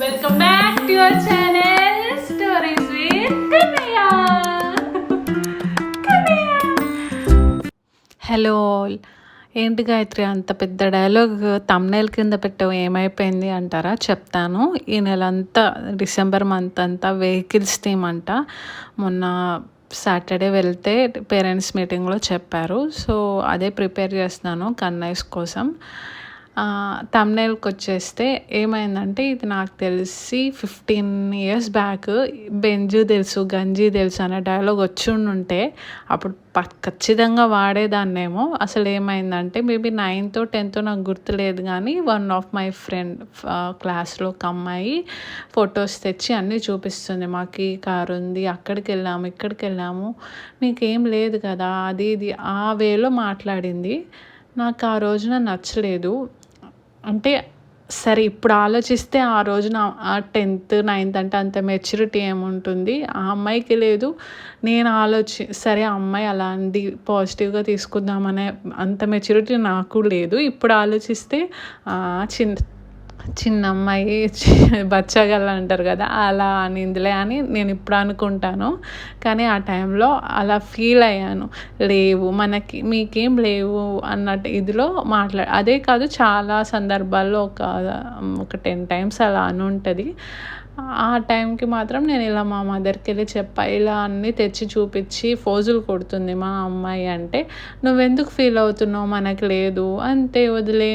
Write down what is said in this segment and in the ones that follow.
Welcome back to your channel stories with Kannayya. Hello all. ఏంటి గాయత్రి అంత పెద్ద డైలాగ్ థంబ్నెయిల్ కింద పెట్టావు, ఏమైపోయింది అంటారా? చెప్తాను. ఈ నెలంతా డిసెంబర్ మంత్ అంతా వెహికల్స్ థీమ్ అంట. మొన్న సాటర్డే వెళ్తే పేరెంట్స్ మీటింగ్లో చెప్పారు. సో అదే ప్రిపేర్ చేస్తున్నాను కన్నయ్య కోసం. థంబ్నెయిల్కి వచ్చేస్తే ఏమైందంటే, ఇది నాకు తెలిసి 15 years బ్యాక్ బెంజు తెలుసు గంజి తెలుసు అనే డైలాగ్ వచ్చి ఉంటే అప్పుడు ఖచ్చితంగా వాడేదాన్నేమో. అసలు ఏమైందంటే మేబీ 9th or 10th నాకు గుర్తులేదు, కానీ వన్ ఆఫ్ మై ఫ్రెండ్ క్లాస్లో ఒక అమ్మాయి ఫొటోస్ తెచ్చి అన్నీ చూపిస్తుంది. మాకు ఈ కారు ఉంది, అక్కడికి వెళ్ళాము, ఇక్కడికి వెళ్ళాము, నీకేం లేదు కదా, అది ఇది ఆ వేలో మాట్లాడింది. నాకు ఆ రోజున నచ్చలేదు. అంటే సరే ఇప్పుడు ఆలోచిస్తే ఆ రోజున 10th 9th అంటే అంత మెచ్యూరిటీ ఏముంటుంది, ఆ అమ్మాయికి లేదు. నేను సరే ఆ అమ్మాయి అలా అంది, పాజిటివ్గా తీసుకుందామనే అంత మెచ్యూరిటీ నాకు లేదు. ఇప్పుడు ఆలోచిస్తే చిన్న అమ్మాయి బచ్చగల అంటారు కదా, అలా అనిందిలే అని నేను ఇప్పుడు అనుకుంటాను. కానీ ఆ టైంలో అలా ఫీల్ అయ్యాను. లేవు మీకేం లేవు అన్నట్టు ఇదిలో అదే కాదు, చాలా సందర్భాల్లో ఒక 10 times అలా అని ఉంటుంది. ఆ టైంకి మాత్రం నేను ఇలా మా మదర్కి వెళ్ళి చెప్పా, ఇలా అన్నీ తెచ్చి చూపించి ఫోజులు కొడుతుంది మా అమ్మాయి అంటే, నువ్వెందుకు ఫీల్ అవుతున్నావు, మనకు లేదు అంతే వదిలే,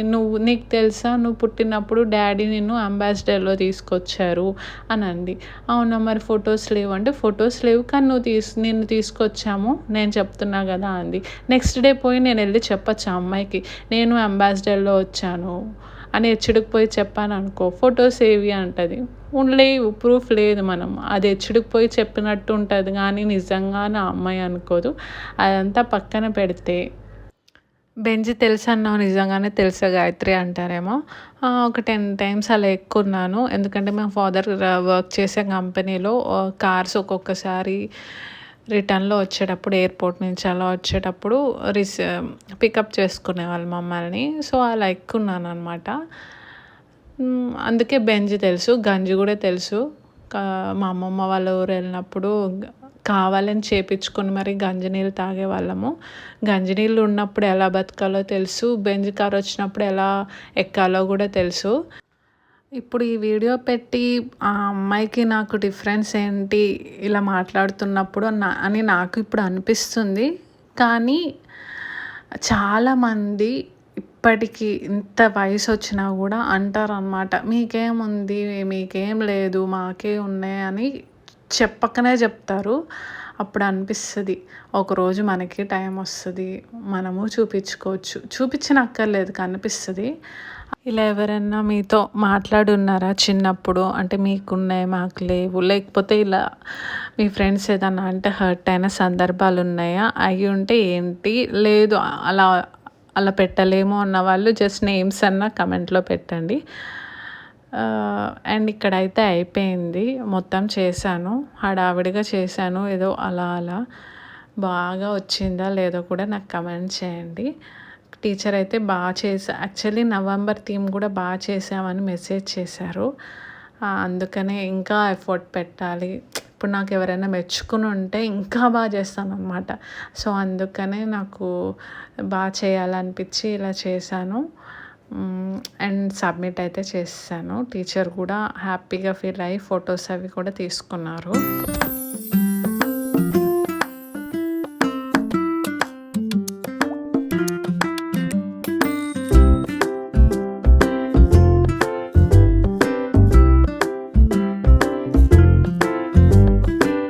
నీకు తెలుసా నువ్వు పుట్టినప్పుడు డాడీ నిన్ను అంబాసిడర్లో తీసుకొచ్చారు అని అంది. అవునా మరి ఫొటోస్ లేవు అంటే, ఫొటోస్ లేవు కానీ నిన్ను తీసుకొచ్చాము నేను చెప్తున్నా కదా అంది. నెక్స్ట్ డే పోయి నేను వెళ్ళి చెప్పచ్చు ఆ అమ్మాయికి, నేను అంబాసిడర్లో వచ్చాను అని హెచ్చుడికి చెప్పాను అనుకో, ఫొటోస్ ఏవి అంటది. లేవు, ప్రూఫ్ లేదు. మనం అది హెచ్చుడికి చెప్పినట్టు ఉంటుంది, కానీ నిజంగా నా అమ్మాయి అనుకోదు. అదంతా పక్కన పెడితే, బెంజి తెలుసు అన్నావు, నిజంగానే తెలుసా గాయత్రి అంటారేమో. ఒక 10 times అలా ఎక్కున్నాను. ఎందుకంటే మా ఫాదర్ వర్క్ చేసే కంపెనీలో కార్స్ ఒక్కొక్కసారి రిటర్న్లో వచ్చేటప్పుడు ఎయిర్పోర్ట్ నుంచి అలా వచ్చేటప్పుడు పికప్ చేసుకునేవాళ్ళు మమ్మల్ని. సో అలా ఎక్కున్నాను అనమాట. అందుకే బెంజి తెలుసు, గంజి కూడా తెలుసు. మా అమ్మమ్మ వాళ్ళ ఊరు వెళ్ళినప్పుడు కావాలని చేపించుకొని మరి గంజి నీళ్ళు తాగేవాళ్ళము. గంజి నీళ్ళు ఉన్నప్పుడు ఎలా బతకాలో తెలుసు, బెంజి కారు వచ్చినప్పుడు ఎలా ఎక్కాలో కూడా తెలుసు. ఇప్పుడు ఈ వీడియో పెట్టి ఆ అమ్మాయికి నాకు డిఫరెన్స్ ఏంటి ఇలా మాట్లాడుతున్నప్పుడు అని నాకు ఇప్పుడు అనిపిస్తుంది. కానీ చాలామంది ఇప్పటికీ ఇంత వయసు వచ్చినా కూడా అంటారనమాట, మీకేముంది, మీకేం లేదు, మాకే ఉన్నాయి అని చెప్పకనే చెప్తారు. అప్పుడు అనిపిస్తుంది, ఒకరోజు మనకి టైం వస్తుంది, మనము చూపించనక్కర్లేదు, కనిపిస్తుంది. ఇలా ఎవరైనా మీతో మాట్లాడున్నారా చిన్నప్పుడు, అంటే మీకున్నాయి మాకు లేవు, లేకపోతే ఇలా మీ ఫ్రెండ్స్ ఏదన్నా అంటే హర్ట్ అయిన సందర్భాలు ఉన్నాయా? అవి ఉంటే ఏంటి, లేదు అలా పెట్టలేము అన్న వాళ్ళు జస్ట్ నేమ్స్ అన్న కమెంట్లో పెట్టండి. అండ్ ఇక్కడైతే అయిపోయింది, మొత్తం చేశాను, హడావిడిగా చేశాను, ఏదో అలా బాగా వచ్చిందా లేదో కూడా నాకు కమెంట్ చేయండి. టీచర్ అయితే బాగా యాక్చువల్లీ నవంబర్ థీమ్ కూడా బాగా చేసామని మెసేజ్ చేశారు. అందుకనే ఇంకా ఎఫర్ట్ పెట్టాలి. ఇప్పుడు నాకు ఎవరైనా మెచ్చుకుని ఉంటే ఇంకా బాగా చేస్తాను అనమాట. సో అందుకనే నాకు బాగా చేయాలనిపించి ఇలా చేశాను. అండ్ సబ్మిట్ అయితే చేశాను. టీచర్ కూడా హ్యాపీగా ఫీల్ అయ్యి ఫొటోస్ అవి కూడా తీసుకున్నారు.